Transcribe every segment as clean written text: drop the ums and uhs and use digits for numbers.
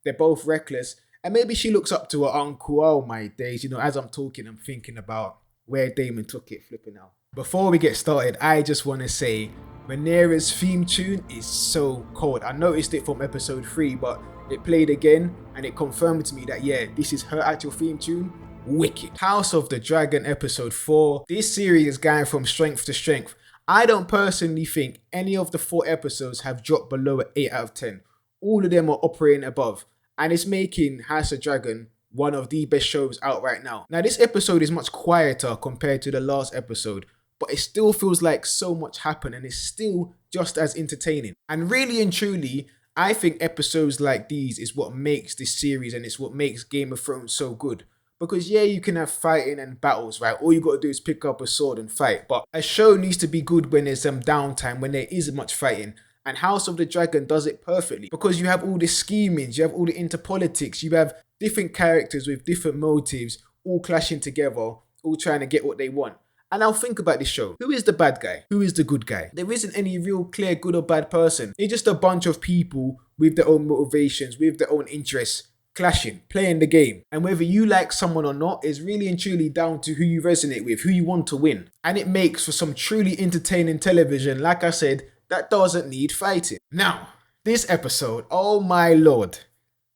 They're both reckless. And maybe she looks up to her uncle. Oh my days. As I'm talking, I'm thinking about where Damon took it, flipping out. Before we get started, I just want to say Rhaenyra's theme tune is so cold. I noticed it from episode 3, but it played again and it confirmed to me that, yeah, this is her actual theme tune. Wicked. House of the Dragon episode 4. This series is going from strength to strength. I don't personally think any of the 4 episodes have dropped below an 8 out of 10. All of them are operating above. And it's making House of Dragon one of the best shows out right now. Now, this episode is much quieter compared to the last episode, but it still feels like so much happened and it's still just as entertaining. And really and truly, I think episodes like these is what makes this series and it's what makes Game of Thrones so good. Because yeah, you can have fighting and battles, right? All you gotta do is pick up a sword and fight. But a show needs to be good when there's some downtime, when there isn't much fighting. And House of the Dragon does it perfectly. Because you have all the schemings, you have all the interpolitics, you have different characters with different motives, all clashing together, all trying to get what they want. And now think about this show. Who is the bad guy? Who is the good guy? There isn't any real clear good or bad person. It's just a bunch of people with their own motivations, with their own interests, clashing, playing the game. And whether you like someone or not is really and truly down to who you resonate with, who you want to win. And it makes for some truly entertaining television, like I said, that doesn't need fighting. Now, this episode, oh my lord.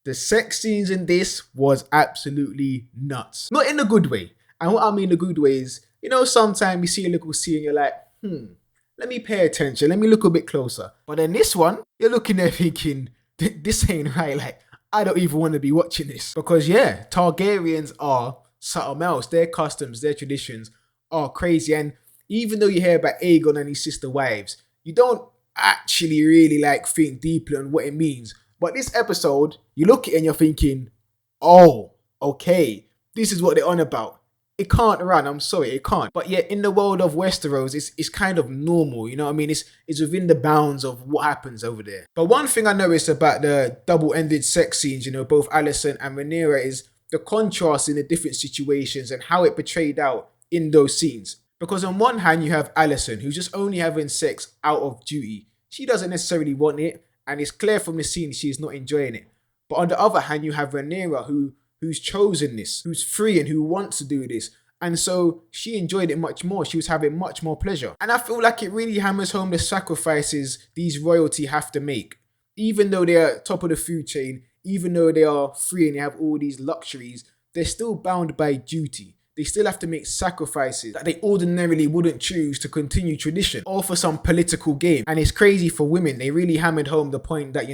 The sex scenes in this was absolutely nuts. Not in a good way. And what I mean the good way is, sometimes you see a little scene and you're like, let me pay attention, let me look a bit closer. But then this one, you're looking there thinking, this ain't right. Like, I don't even want to be watching this. Because yeah, Targaryens are something else. Their customs, their traditions are crazy. And even though you hear about Aegon and his sister wives, you don't actually really think deeply on what it means. But this episode, you look at it and you're thinking, oh, okay, this is what they're on about. It can't run, I'm sorry, it can't. But yet in the world of Westeros, it's kind of normal, you know what I mean? It's within the bounds of what happens over there. But one thing I noticed about the double-ended sex scenes, both Alicent and Rhaenyra, is the contrast in the different situations and how it portrayed out in those scenes. Because on one hand, you have Alicent, who's just only having sex out of duty. She doesn't necessarily want it, and it's clear from the scene she's not enjoying it. But on the other hand, you have Rhaenyra, who's chosen this, who's free and who wants to do this. And so she enjoyed it much more. She was having much more pleasure. And I feel like it really hammers home the sacrifices these royalty have to make. Even though they're top of the food chain, even though they are free and they have all these luxuries, they're still bound by duty. They still have to make sacrifices that they ordinarily wouldn't choose to continue tradition or for some political game. And it's crazy for women. They really hammered home the point that,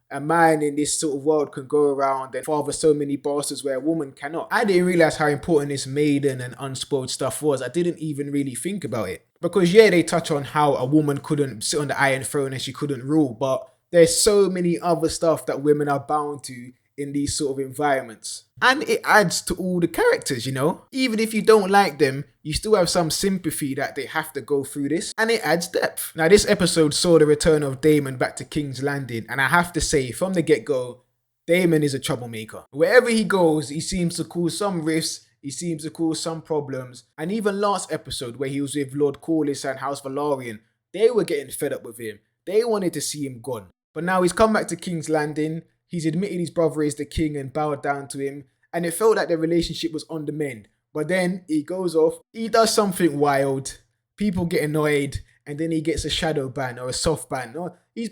a man in this sort of world can go around and father so many bastards where a woman cannot. I didn't realize how important this maiden and unspoiled stuff was. I didn't even really think about it. Because yeah, they touch on how a woman couldn't sit on the Iron Throne and she couldn't rule, but there's so many other stuff that women are bound to in these sort of environments. And it adds to all the characters, Even if you don't like them, you still have some sympathy that they have to go through this, and it adds depth. Now, this episode saw the return of Daemon back to King's Landing, and I have to say, from the get-go, Daemon is a troublemaker. Wherever he goes, he seems to cause some rifts, he seems to cause some problems, and even last episode, where he was with Lord Corlys and House Velaryon, they were getting fed up with him. They wanted to see him gone. But now he's come back to King's Landing. He's admitted his brother is the king and bowed down to him. And it felt like their relationship was on the mend. But then he goes off. He does something wild. People get annoyed. And then he gets a shadow ban or a soft ban. Or he's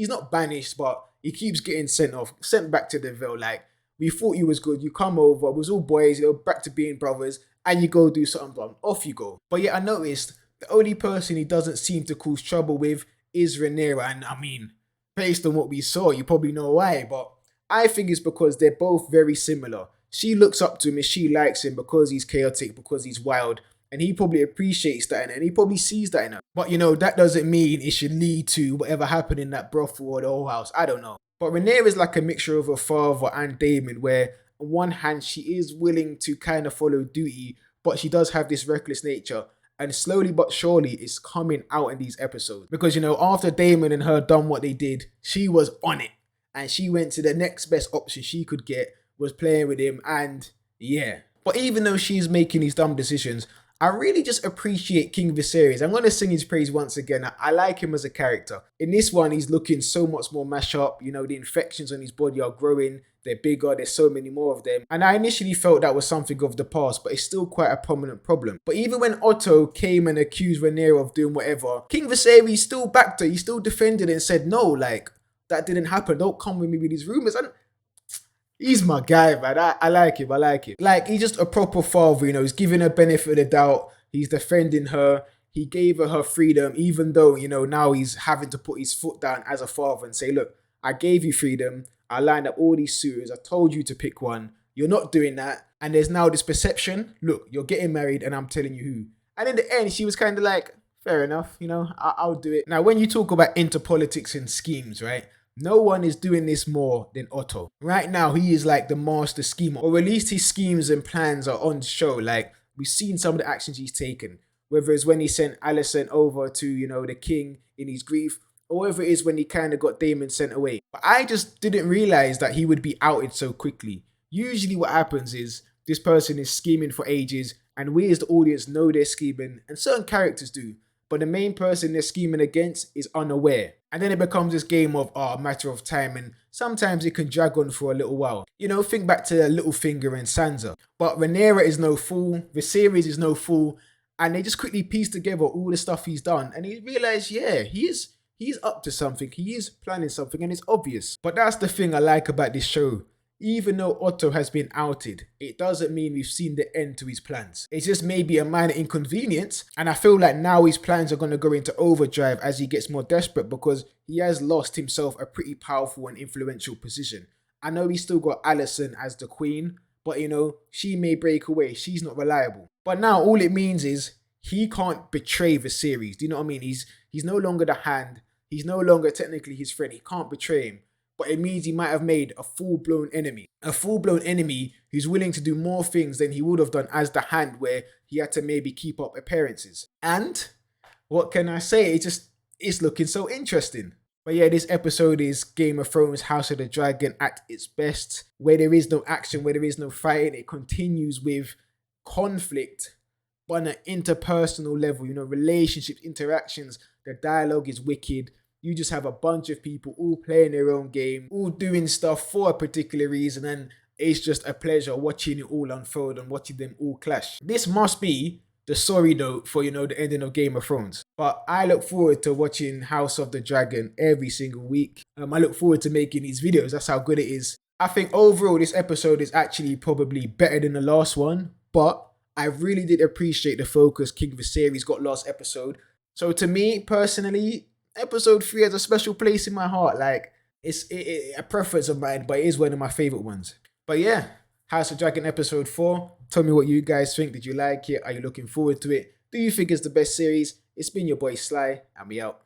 not banished, but he keeps getting sent back to the Vale. Like, we thought you was good. You come over. It was all boys. You're back to being brothers. And you go do something wrong. Off you go. But yet I noticed the only person he doesn't seem to cause trouble with is Rhaenyra. And I mean, based on what we saw, you probably know why, but I think it's because they're both very similar. She looks up to him and she likes him because he's chaotic, because he's wild, and he probably appreciates that in her, and he probably sees that in her. But that doesn't mean it should lead to whatever happened in that brothel or the whole house. I don't know. But Rhaenyra is like a mixture of her father and Daemon, where on one hand she is willing to kind of follow duty, but she does have this reckless nature. And slowly but surely, it's coming out in these episodes. Because, after Daemon and her done what they did, she was on it. And she went to the next best option she could get, was playing with him. And yeah. But even though she's making these dumb decisions, I really just appreciate King Viserys. I'm going to sing his praise once again. I like him as a character. In this one, he's looking so much more mashed up. You know, the infections on his body are growing. They're bigger. There's so many more of them. And I initially felt that was something of the past, but it's still quite a prominent problem. But even when Otto came and accused Rhaenyra of doing whatever, King Viserys still backed her. He still defended it and said, no, like, that didn't happen. Don't come with me with these rumors. And he's my guy, man. I like him. I like him. Like, he's just a proper father, you know. He's giving her benefit of the doubt. He's defending her. He gave her freedom, even though, you know, now he's having to put his foot down as a father and say, look, I gave you freedom. I lined up all these suitors. I told you to pick one. You're not doing that. And there's now this perception. Look, you're getting married and I'm telling you who. And in the end, she was kind of like, fair enough, you know, I'll do it. Now, when you talk about interpolitics and schemes, right? No one is doing this more than Otto. Right now, he is like the master schemer, or at least his schemes and plans are on show. Like, we've seen some of the actions he's taken, whether it's when he sent Alicent over to, you know, the king in his grief, or whether it is when he kind of got Daemon sent away. But I just didn't realize that he would be outed so quickly. Usually what happens is this person is scheming for ages, and we as the audience know they're scheming, and certain characters do. But the main person they're scheming against is unaware. And then it becomes this game of a matter of time, and sometimes it can drag on for a little while. You know, think back to Littlefinger and Sansa. But Rhaenyra is no fool, Viserys is no fool, and they just quickly piece together all the stuff he's done, and he realized, yeah, he's up to something, he is planning something, and it's obvious. But that's the thing I like about this show. Even though Otto has been outed, it doesn't mean we've seen the end to his plans. It's just maybe a minor inconvenience, and I feel like now his plans are going to go into overdrive as he gets more desperate because he has lost himself a pretty powerful and influential position. I know he's still got Alicent as the queen, but you know, she may break away, she's not reliable. But now all it means is he can't betray Viserys, do you know what I mean? He's no longer the hand, he's no longer technically his friend, he can't betray him. But it means he might have made a full-blown enemy. A full-blown enemy who's willing to do more things than he would have done as the hand, where he had to maybe keep up appearances. And what can I say? It's looking so interesting. But yeah, this episode is Game of Thrones House of the Dragon at its best. Where there is no action, where there is no fighting, it continues with conflict, but on an interpersonal level, you know, relationships, interactions, the dialogue is wicked. You just have a bunch of people all playing their own game, all doing stuff for a particular reason, and it's just a pleasure watching it all unfold and watching them all clash. This must be the story note for, you know, the ending of Game of Thrones. But I look forward to watching House of the Dragon every single week. I look forward to making these videos. That's how good it is. I think overall this episode is actually probably better than the last one, but I really did appreciate the focus King Viserys got last episode. So to me personally, episode 3 has a special place in my heart. Like, it's a preference of mine, but it is one of my favorite ones. But yeah, House of Dragon episode 4. Tell me what you guys think. Did you like it? Are you looking forward to it? Do you think it's the best series? It's been your boy Sly, and we out.